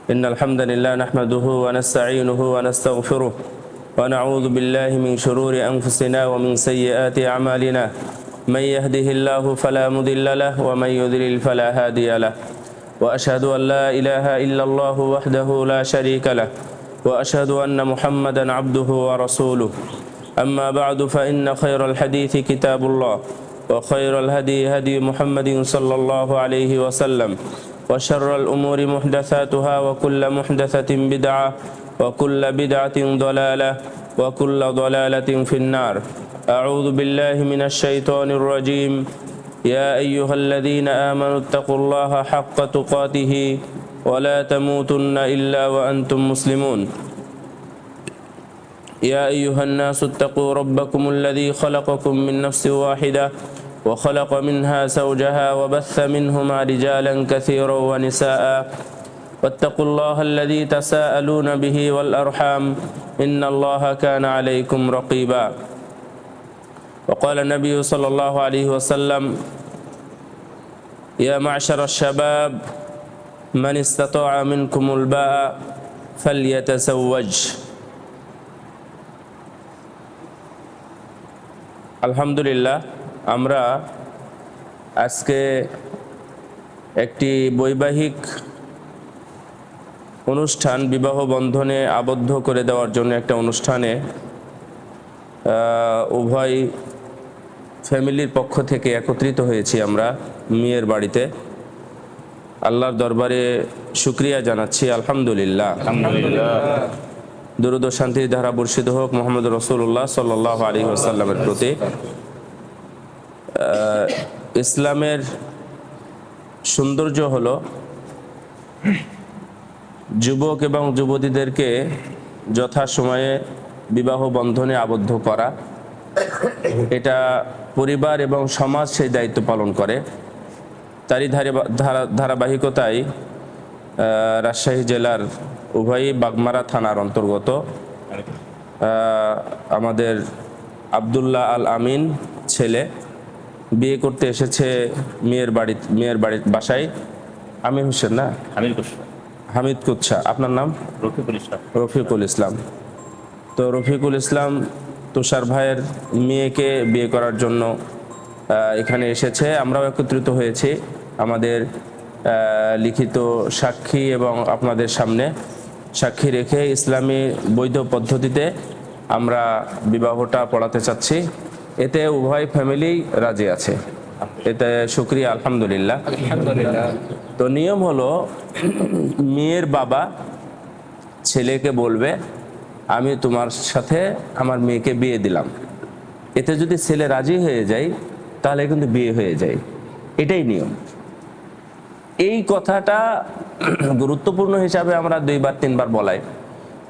إن الحمد لله نحمده ونستعينه ونستغفره ونعوذ بالله من شرور أنفسنا ومن سيئات أعمالنا من يهده الله فلا مضل له ومن يضلل فلا هادي له وأشهد أن لا إله إلا الله وحده لا شريك له وأشهد أن محمدا عبده ورسوله أما بعد فإن خير الحديث كتاب الله وخير الهدي هدي محمد صلى الله عليه وسلم وشر الأمور محدثاتها وكل محدثة بدعة وكل بدعة ضلالة وكل ضلالة في النار أعوذ بالله من الشيطان الرجيم يا أيها الذين آمنوا اتقوا الله حق تقاته ولا تموتن إلا وأنتم مسلمون يا أيها الناس اتقوا ربكم الذي خلقكم من نفس واحدة وخلق منها زوجها وبث منهما رجالا كثيرا ونساء واتقوا الله الذي تساءلون به والأرحام إن الله كان عليكم رقيبا وقال النبي صلى الله عليه وسلم يا معشر الشباب من استطاع منكم الباء فليتزوج আলহামদুলিল্লাহ আমরা আজকে একটি বৈবাহিক অনুষ্ঠান বিবাহ বন্ধনে আবদ্ধ করে দেওয়ার জন্য একটা অনুষ্ঠানে উভয় ফ্যামিলির পক্ষ থেকে একত্রিত হয়েছি আমরা মেয়ের বাড়িতে। আল্লাহর দরবারে শুকরিয়া জানাচ্ছি আলহামদুলিল্লাহ। দুরূদ ও শান্তির ধারা বর্ষিত হোক মুহাম্মদ রাসূলুল্লাহ সাল্লাল্লাহু আলাইহি ওয়াসাল্লামের প্রতি। ইসলামের সৌন্দর্য হলো যুবক এবং যুবতীদেরকে যথাসময়ে বিবাহ বন্ধনে আবদ্ধ করা। এটা পরিবার এবং সমাজ সেই দায়িত্ব পালন করে। তারই ধারাবাহিকতায় রাজশাহী জেলার উভয়ই বাগমারা থানার অন্তর্গত আমাদের আব্দুল্লাহ আল আমিন ছেলে বিয়ে করতে এসেছে মেয়ের বাড়ির বাসায়। আমির হোসেন না হামিদ কুচ্ছা, আপনার নাম? রফিকুল ইসলাম। তো রফিকুল ইসলাম তুষার ভাইয়ের মেয়েকে বিয়ে করার জন্য এখানে এসেছে। আমরাও একত্রিত হয়েছি আমাদের লিখিত সাক্ষী এবং আপনাদের সামনে সাক্ষী রেখে ইসলামী বৈধ পদ্ধতিতে আমরা বিবাহটা পড়াতে চাচ্ছি। এতে উভয় ফ্যামিলি রাজি আছে, এতে শুকরিয়া আলহামদুলিল্লাহ। তো নিয়ম হলো মেয়ের বাবা ছেলেকে বলবে আমি তোমার সাথে আমার মেয়েকে বিয়ে দিলাম। এতে যদি ছেলে রাজি হয়ে যায় তাহলে কিন্তু বিয়ে হয়ে যায়, এটাই নিয়ম। এই কথাটা গুরুত্বপূর্ণ হিসাবে আমরা 2-3 বলাই,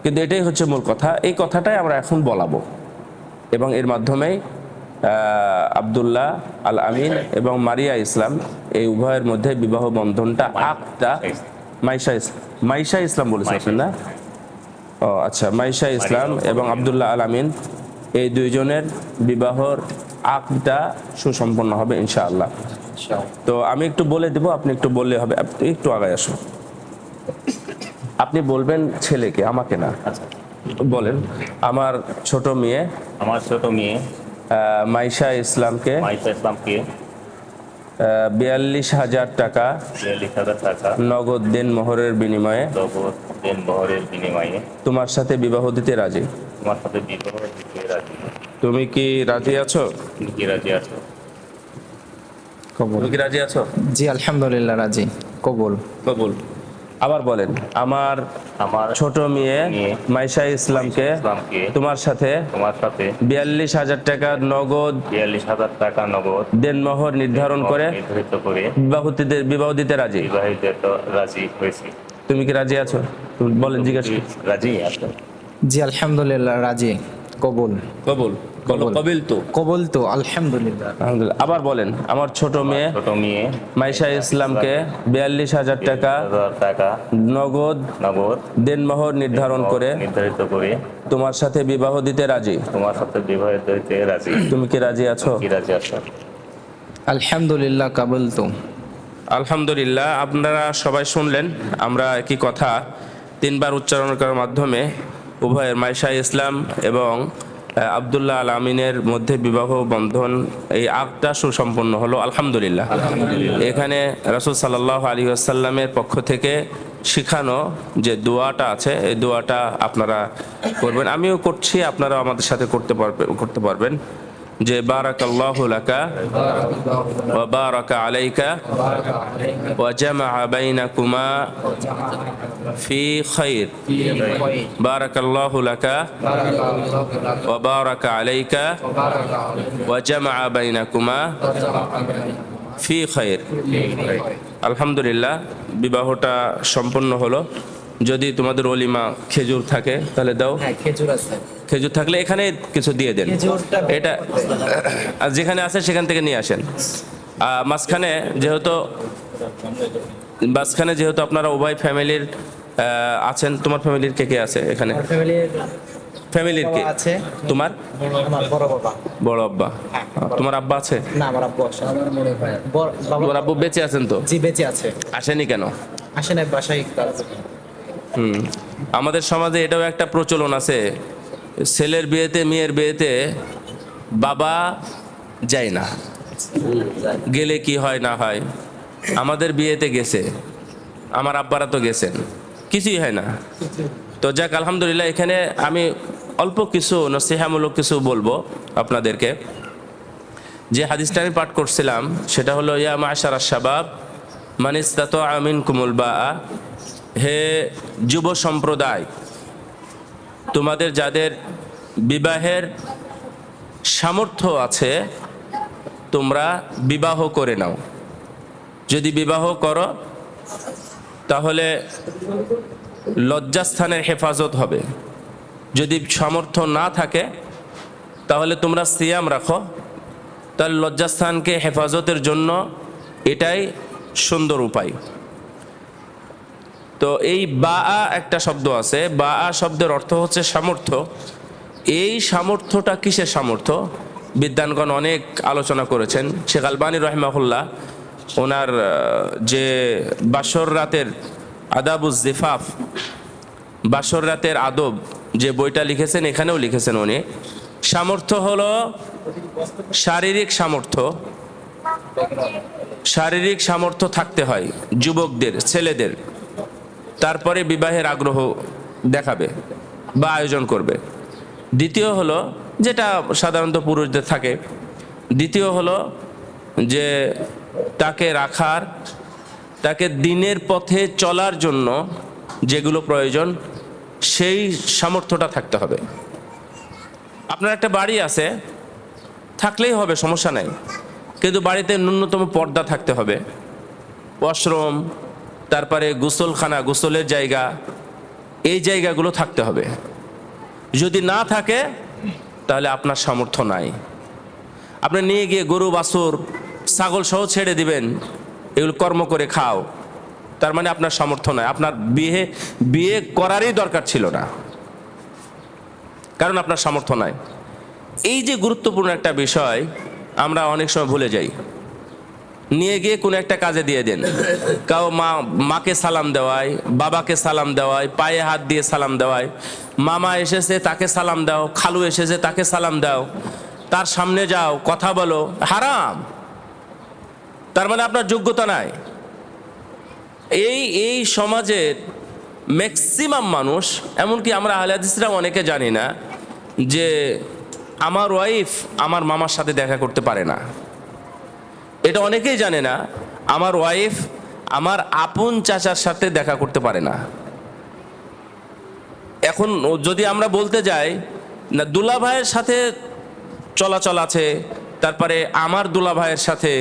কিন্তু এটাই হচ্ছে মূল কথা। এই কথাটাই আমরা এখন বলাবো এবং এর মাধ্যমেই আব্দুল্লাহ আল আমিন এবং মারিয়া ইসলাম এই উভয়ের মধ্যে বিবাহ বন্ধনটা আকটা মাইশা ইসলাম বলেছেন না? ও আচ্ছা, মাইশা ইসলাম এবং আব্দুল্লাহ আল আমিন এই দুইজনের বিবাহর আকটা সুসম্পন্ন হবে ইনশাআল্লাহ। তো আমি একটু বলে দেব, আপনি একটু বললে হবে। আপনি একটু আগায় আসুন। আপনি বলবেন ছেলেকে, আমাকে না। বলেন আমার ছোট মেয়ে মাইশা ইসলামকে 42,000 টাকা নগদ দেনমোহরের বিনিময়ে তোমার সাথে বিবাহ দিতে রাজি। তুমি কি রাজি আছো? তুমি কি রাজি আছো? জি আলহামদুলিল্লাহ রাজি। কবুল। আবার বলেন আমার ছোট মেয়ে মাইশা ইসলামকে তোমার সাথে 42,000 টাকা নগদ দেনমোহর নির্ধারণ করে বিবাহ দিতে রাজি। তুমি কি রাজি আছো? বলেন, জিজ্ঞাসা। রাজি আছো? জি আলহামদুলিল্লাহ রাজি। কবুল। আলহামদুলিল্লাহ। আবার বলেন আমার ছোট মেয়ে মাইশা ইসলামকে 42,000 টাকা নগদ দেনমোহর নির্ধারণ করে তোমার সাথে বিবাহ দিতে রাজি। তুমি কি রাজি আছো? আলহামদুলিল্লাহ কাবুলতু। আলহামদুলিল্লাহ, আপনারা সবাই শুনলেন আমরা একই কথা তিনবার উচ্চারণ করার মাধ্যমে উভয়ের মাইশা ইসলাম এবং আব্দুল্লাহ আল আমিনের মধ্যে বিবাহ বন্ধন এই আগটা সুসম্পন্ন হলো আলহামদুলিল্লাহ। এখানে রাসূল সাল্লাল্লাহু আলাইহি ওয়াসাল্লামের পক্ষ থেকে শিখানো যে দোয়াটা আছে এই দোয়াটা আপনারা করবেন, আমিও করছি, আপনারাও আমাদের সাথে করতে পারবেন যে বারাকাল্লাহু লাকা ওয়া বারাকা আলাইকা ওয়া জামাআ বাইনাকুমা ফি খাইর। বারাকাল্লাহু লাকা ওয়া বারাকা আলাইকা ওয়া জামাআ বাইনাকুমা ফি খাইর। আলহামদুলিল্লাহ, বিবাহটা সম্পন্ন হলো। যদি তোমাদের ওলিমা খেজুর থাকে তাহলে দাও। হ্যাঁ, খেজুর আছে। খেজুর থাকলে এখানে কিছু দিয়ে দেন, খেজুরটা এটা আর যেখানে আছে সেখান থেকে নিয়ে আসেন। মাঝখানে যেহেতু আপনারা উভয় ফ্যামিলির আছেন, তোমার ফ্যামিলির কে কে আছে এখানে? ফ্যামিলির কে আছে? তোমার আমার বড় বাবা। বড় আব্বা? তোমার আব্বা আছে? না, আমার আব্বু আছে। তোমার আব্বু বেঁচে আছেন তো? জি, বেঁচে আছে। আসেনি কেন? আসেন এক বাসায় কাজ। আমাদের সমাজে এটাও একটা প্রচলন আছে, ছেলের বিয়েতে মেয়ের বিয়েতে বাবা যায় না, গেলে কি হয় না হয়। আমাদের বিয়েতে গেছে, আমার আব্বারা তো গেছেন, কিছুই হয় না। তো যাক আলহামদুলিল্লাহ, এখানে আমি অল্প কিছু নসিহামূলক কিছু বলবো আপনাদেরকে। যে হাদিসটা আমি পাঠ করছিলাম সেটা হলো ইয়া মাশারাশ শাবাব মান ইসতাতাআ মিনকুমুল বাআ, হে যুব সম্প্রদায়, তোমাদের যাদের বিবাহের সামর্থ্য আছে তোমরা বিবাহ করে নাও। যদি বিবাহ করো তাহলে লজ্জাস্থানের হেফাজত হবে। যদি সামর্থ্য না থাকে তাহলে তোমরা সিয়াম রাখো, তাহলে লজ্জাস্থানকে হেফাজতের জন্য এটাই সুন্দর উপায়। তো এই বাআ একটা শব্দ আছে, বাআ শব্দের অর্থ হচ্ছে সামর্থ্য। এই সামর্থ্যটা কিসের সামর্থ্য? বিদ্বানগণ অনেক আলোচনা করেছেন। শেখ আলবানী রাহিমাহুল্লাহ ওনার যে বাসর রাতের আদাবুজ জিফাফ, বাসর রাতের আদব যে বইটা লিখেছেন, এখানেও লিখেছেন উনি, সামর্থ্য হলো শারীরিক সামর্থ্য। শারীরিক সামর্থ্য থাকতে হয় যুবকদের, ছেলেদের, তারপরে বিবাহের আগ্রহ দেখাবে বা আয়োজন করবে। দ্বিতীয় হলো যেটা সাধারণত পুরুষদের থাকে, দ্বিতীয় হলো যে তাকে রাখার, তাকে দিনের পথে চলার জন্য যেগুলো প্রয়োজন সেই সামর্থ্যটা থাকতে হবে। আপনার একটা বাড়ি আছে, থাকলেই হবে, সমস্যা নাই, কিন্তু বাড়িতে ন্যূনতম পর্দা থাকতে হবে, ওয়াশরুম, তারপরে গোসলখানা, গোসলের জায়গা, এই জায়গাগুলো থাকতে হবে। যদি না থাকে তাহলে আপনার সামর্থ্য নাই। আপনি নিয়ে গিয়ে গরু, বাছুর, ছাগল সহ ছেড়ে দিবেন, এগুলো কর্ম করে খাও, তার মানে আপনার সামর্থ্য নাই। আপনার বিয়ে করারই দরকার ছিল না, কারণ আপনার সামর্থ্য নাই। এই যে গুরুত্বপূর্ণ একটা বিষয় আমরা অনেক সময় ভুলে যাই। নিয়ে গিয়ে কোনো একটা কাজে দিয়ে দেন, কাউ মাকে সালাম দেওয়ায়, বাবাকে সালাম দেওয়ায়, পায়ে হাত দিয়ে সালাম দেওয়ায়, মামা এসেছে তাকে সালাম দাও, খালু এসেছে তাকে সালাম দাও, তার সামনে যাও, কথা বলো, হারাম। তার মানে আপনার যোগ্যতা নাই। এই সমাজের ম্যাক্সিমাম মানুষ, এমনকি আমরা আহলে হাদিসরা অনেকে জানি না যে আমার ওয়াইফ আমার মামার সাথে দেখা করতে পারে না। এটা অনেকেই জানে না আমার ওয়াইফ আমার আপন চাচার সাথে দেখা করতে পারে না। এখন যদি আমরা বলতে যাই না দুলা ভাইয়ের সাথে চলাচল আছে, তারপরে আমার দুলা ভাইয়ের সাথে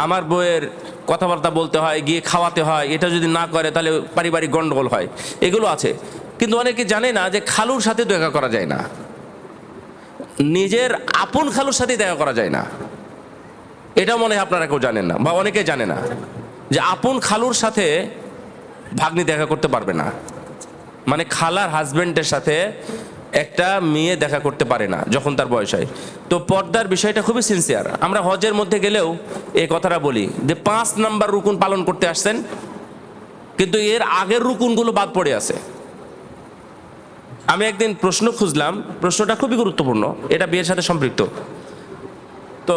আমার বউয়ের কথাবার্তা বলতে হয়, গিয়ে খাওয়াতে হয়, এটা যদি না করে তাহলে পারিবারিক গন্ডগোল হয়, এগুলো আছে। কিন্তু অনেকে জানে না যে খালুর সাথে দেখা করা যায় না, নিজের আপন খালুর সাথে দেখা করা যায় না। এটা মনে হয় আপনারা কেউ জানেন না, বা অনেকে জানে না যে আপন খালুর সাথে ভাগ্নি দেখা করতে পারবে না। মানে খালার হাজবেন্ডের সাথে একটা মেয়ে দেখা করতে পারে না যখন তার বয়স হয়। তো পর্দার বিষয়টা খুবই সিনসিয়ার। আমরা হজের মধ্যে গেলেও এই কথাটা বলি যে 5 নাম্বার রুকুন পালন করতে আসছেন, কিন্তু এর আগের রুকুনগুলো বাদ পড়ে আছে। আমি একদিন প্রশ্ন খুঁজলাম, প্রশ্নটা খুবই গুরুত্বপূর্ণ, এটা বিয়ের সাথে সম্পৃক্ত। তো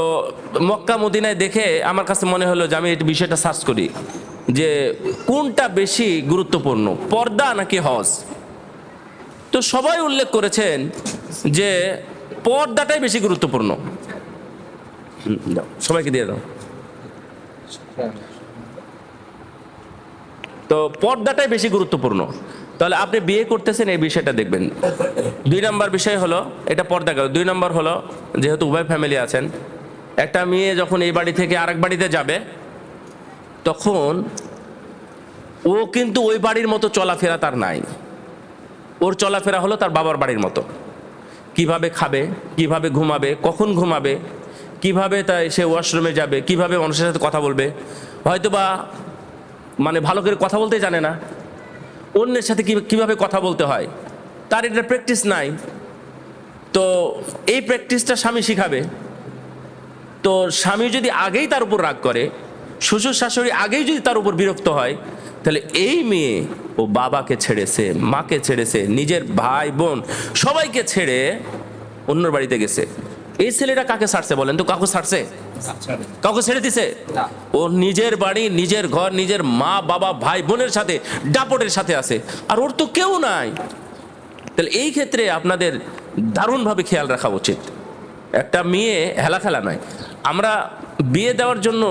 মক্কা মদিনায় দেখে আমার কাছে মনে হলো যে আমি এই বিষয়টা সার্চ করি যে কোনটা বেশি গুরুত্বপূর্ণ, পর্দা নাকি হজ। তো সবাই উল্লেখ করেছেন যে পর্দাটাই বেশি গুরুত্বপূর্ণ। দাও, সবাইকে দিয়ে দাও। তো পর্দাটাই বেশি গুরুত্বপূর্ণ। তাহলে আপনি বিয়ে করতেছেন, এই বিষয়টা দেখবেন। 2 নম্বর বিষয় হলো এটা পর্দা গেল। 2 নম্বর হলো যেহেতু উভয় ফ্যামিলি আছেন, একটা মেয়ে যখন এই বাড়ি থেকে আরেক বাড়িতে যাবে তখন ও কিন্তু ওই বাড়ির মতো চলাফেরা তার নাই। ওর চলাফেরা হলো তার বাবার বাড়ির মতো। কিভাবে খাবে, কিভাবে ঘুমাবে, কখন ঘুমাবে, কিভাবে তাই সে ওয়াশরুমে যাবে, কিভাবে মানুষের সাথে কথা বলবে, হয়তোবা মানে ভালো করে কথা বলতে জানে না, অন্যের সাথে কিভাবে কথা বলতে হয় তার এটা প্র্যাকটিস নাই। তো এই প্র্যাকটিসটা স্বামী শিখাবে। তো স্বামী যদি আগেই তার উপর রাগ করে, শ্বশুর শাশুড়ি আগেই যদি তার উপর বিরক্ত হয়, তাহলে এই মেয়ে ও বাবাকে ছেড়েছে, মাকে ছেড়েছে, নিজের ভাই বোন সবাইকে ছেড়ে অন্যর বাড়িতে গেছে। এই ছেলেটা কাকে ছাড়ছে বলেন তো? কাউকে ছাড়ছে? কাউকে ছেড়ে দিছে? ও নিজের বাড়ি, নিজের ঘর, নিজের মা বাবা ভাই বোনের সাথে দাপটের সাথে আছে, আর ওর তো কেউ নাই। তাহলে এই ক্ষেত্রে আপনাদের দারুণভাবে খেয়াল রাখা উচিত। একটা মেয়ে হেলা খেলা নয়। আমরা বিয়ে দেওয়ার জন্য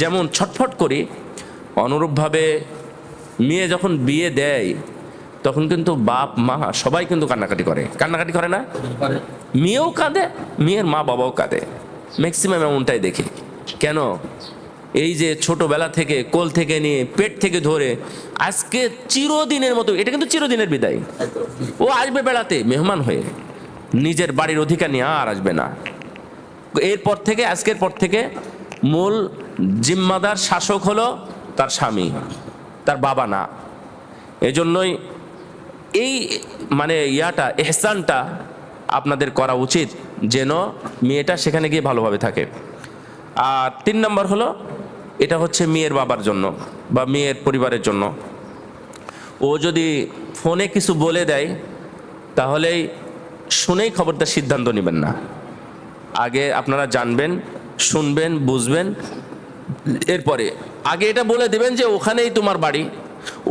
যেমন ছটফট করি, অনুরূপভাবে মেয়ে যখন বিয়ে দেয় তখন কিন্তু বাপ মা সবাই কিন্তু কান্নাকাটি করে। কান্নাকাটি করে না? মেয়েও কাঁদে, মেয়ের মা বাবাও কাঁদে। ম্যাক্সিমাম এমনটাই দেখি। কেন? এই যে ছোটবেলা থেকে কোল থেকে নিয়ে পেট থেকে ধরে আজকে চিরদিনের মতো, এটা কিন্তু চিরদিনের বিদায়। ও আসবে বেড়াতে মেহমান হয়ে, নিজের বাড়ির অধিকার নিয়ে আর আসবে না। এরপর থেকে, আজকের পর থেকে মূল জিম্মাদার শাসক হলো তার স্বামী, তার বাবা না। এজন্যই এই মানে এহসানটা আপনাদের করা উচিত যেন মেয়েটা সেখানে গিয়ে ভালোভাবে থাকে। আর 3 নম্বর হলো, এটা হচ্ছে মেয়ের বাবার জন্য বা মেয়ের পরিবারের জন্য। ও যদি ফোনে কিছু বলে দেয় তাহলেই শুনেই খবরদার সিদ্ধান্ত নেবেন না। আগে আপনারা জানবেন, শুনবেন, বুঝবেন, এরপরে আগে এটা বলে দেবেন যে ওখানেই তোমার বাড়ি,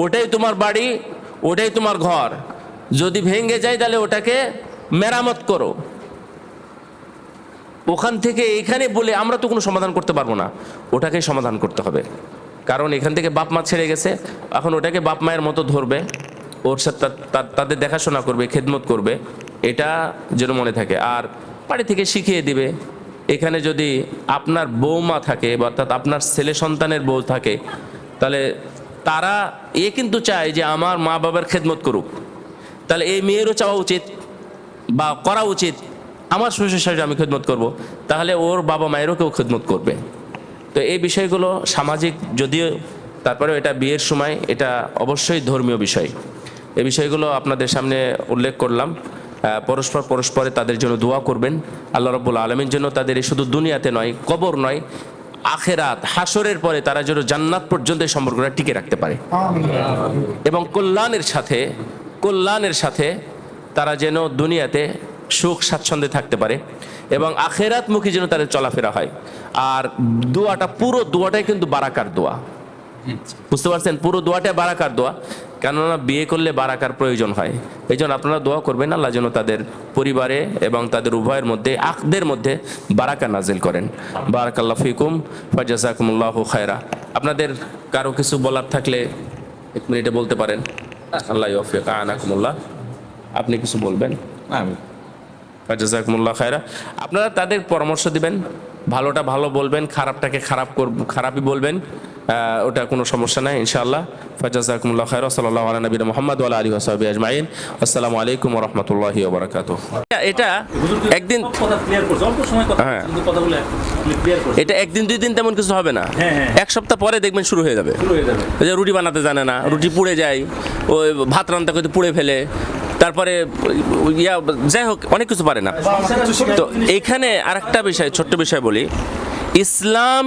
ওটাই তোমার বাড়ি, ওটাই তোমার ঘর। যদি ভেঙে যায় তাহলে ওটাকে মেরামত করো। ওখান থেকে এখানে বলে আমরা তো কোনো সমাধান করতে পারবো না, ওটাকেই সমাধান করতে হবে। কারণ এখান থেকে বাপ মা ছেড়ে গেছে, এখন ওটাকে বাপ মায়ের মতো ধরবে, ওর সাথে তাদের দেখাশোনা করবে, খেদমত করবে, এটা যেন মনে থাকে। আর বাড়ি থেকে শিখিয়ে দিবে। এখানে যদি আপনার বৌমা থাকে বা অর্থাৎ আপনার ছেলে সন্তানের বউ থাকে, তাহলে তারা কিন্তু চায় যে আমার মা বাবার খেদমত করুক। তাহলে এই মেয়েরও চাওয়া উচিত বা করা উচিত আমার শ্বশুর শাশুড়ি আমি খেদমত করব, তাহলে ওর বাবা মায়েরও কেউ খেদমত করবে। তো এই বিষয়গুলো সামাজিক যদিও, তারপরেও এটা বিয়ের সময় এটা অবশ্যই ধর্মীয় বিষয়। এই বিষয়গুলো আপনাদের সামনে উল্লেখ করলাম। পরস্পরে তাদের জন্য দোয়া করবেন। আল্লাহ রাব্বুল আলামিন যেন তাদের এই শুধু দুনিয়াতে নয়, কবর নয়, আখেরাত হাসরের পরে তারা যেন জান্নাত পর্যন্ত এই সম্পর্কটা টিকে রাখতে পারে এবং কল্যাণের সাথে তারা যেন দুনিয়াতে সুখ স্বাচ্ছন্দ্যে থাকতে পারে এবং আখেরাতমুখী যেন তাদের চলাফেরা হয়। আর পুরো দোয়াটাই কিন্তু বারাকার দোয়া। বুঝতে পারছেন? পুরো দোয়াটা বারাকার দোয়া। কেননা বিয়ে করলে বারাকার প্রয়োজন হয়। এই জন্য আপনারা দোয়া করবেন আল্লাহ যেন তাদের পরিবারে এবং তাদের উভয়ের মধ্যে, আকদের মধ্যে বারাকা নাজিল করেন। বারাকাল্লাহু ফিকুম ওয়া জাযাকুমুল্লাহু খায়রা। আপনাদের কারো কিছু বলার থাকলে 1 মিনিটে বলতে পারেন। আল্লাহ ইয়াফিক আনাকুমুল্লাহ। আপনি কিছু বলবেন? জাযাকুমুল্লাহ খায়রা। আপনারা তাদের পরামর্শ দিবেন, ভালোটা ভালো বলবেন, খারাপটাকে খারাপই বলবেন, ওটা কোনো সমস্যা নাই ইনশাআল্লাহ। ফাজাযাকুমুল্লাহ খায়রা। সাল্লাল্লাহু আলা নবিনা মুহাম্মদ ওয়া আলা আলিহি ওয়া সাহবিহি আজমাইন। আসসালামু আলাইকুম ওয়া রাহমাতুল্লাহি ওয়া বারাকাতুহু। এটা একদিন কথা ক্লিয়ার করছে, অল্প সময় কথা, কিন্তু কথাগুলো ক্লিয়ার করছে। এটা একদিন 2 দিন তেমন কিছু হবে না। 1 সপ্তাহ পরে দেখবেন শুরু হয়ে যাবে। ওই যে রুটি বানাতে জানে না, রুটি পুড়ে যায়, ওই ভাত রান্না করতে পুড়ে ফেলে, তারপরে যাই হোক অনেক কিছু পারে না। তো এইখানে আরেকটা বিষয়, ছোট্ট বিষয় বলি, ইসলাম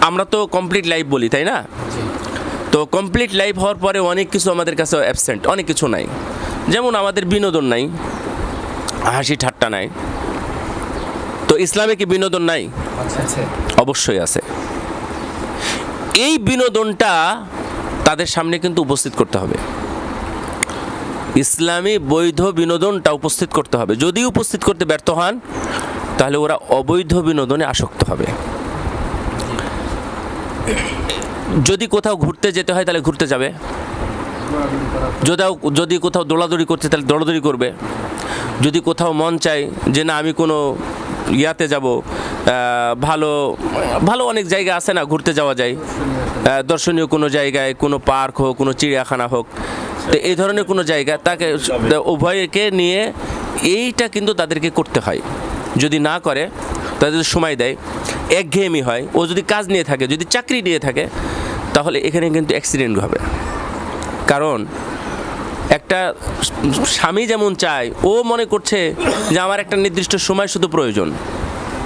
আমরা তো কমপ্লিট লাইফ বলি, তাই না? তো কমপ্লিট লাইফ হওয়ার পরে অনেক কিছু আমাদের কাছে অ্যাবসেন্ট, অনেক কিছু নাই। যেমন আমাদের বিনোদন নাই, হাসি ঠাট্টা নাই। তো ইসলামে কি বিনোদন নাই? অবশ্যই আছে। এই বিনোদনটা তাদের সামনে কিন্তু উপস্থিত করতে হবে। ইসলামী বৈধ বিনোদনটা উপস্থিত করতে হবে। যদি উপস্থিত করতে ব্যর্থ হন তাহলে ওরা অবৈধ বিনোদনে আসক্ত হবে। যদি কোথাও ঘুরতে যেতে হয় তাহলে ঘুরতে যাবে, যদি কোথাও দৌড়াদৌড়ি করতে তাহলে দৌড়াদৌড়ি করবে। যদি কোথাও মন চায় যে না আমি কোনো ইয়াতে যাব, ভালো ভালো অনেক জায়গা আছে না ঘুরতে যাওয়া যায়, দর্শনীয় কোনো জায়গায়, কোনো পার্ক হোক, কোনো চিড়িয়াখানা হোক, তো এই ধরনের কোনো জায়গা তাকে উভয়কে নিয়ে এইটা কিন্তু তাদেরকে করতে হয়। যদি না করে, তাদের যদি সময় দেয়, একঘেয়েমি হয়, ও যদি কাজ নিয়ে থাকে, যদি চাকরি নিয়ে থাকে, তাহলে এখানে কিন্তু অ্যাক্সিডেন্ট হবে। কারণ একটা স্বামী যেমন চায়, ও মনে করছে যে আমার একটা নির্দিষ্ট সময় শুধু প্রয়োজন,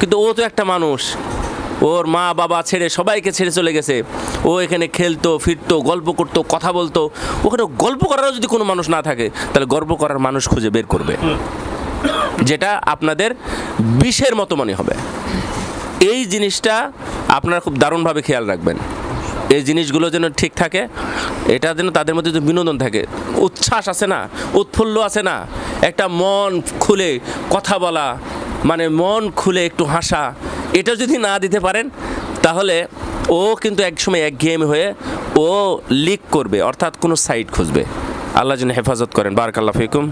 কিন্তু ও তো একটা মানুষ, ওর মা বাবা ছেড়ে সবাইকে ছেড়ে চলে গেছে, ও এখানে খেলতো ফিরতো, গল্প করতো, কথা বলতো। ওখানে গল্প করারও যদি কোনো মানুষ না থাকে তাহলে গল্প করার মানুষ খুঁজে বের করবে, যেটা আপনাদের বিষের মতো মনে হবে। এই জিনিসটা আপনারা খুব দারুণভাবে খেয়াল রাখবেন। এই জিনিসগুলো যেন ঠিক থাকে, এটা যেন তাদের মধ্যে যে বিনোদন থাকে, উচ্ছ্বাস আছে না, উৎফুল্ল আছে না, একটা মন খুলে কথা বলা, মানে মন খুলে একটু হাসা, এটা যদি না দিতে পারেন তাহলে ও কিন্তু একসময় একঘেয়েমি হয়ে ও লিক করবে, অর্থাৎ কোনো সাইড খুঁজবে। আল্লাহ যেন হেফাজত করেন। বারাকাল্লাহু ফিকুম।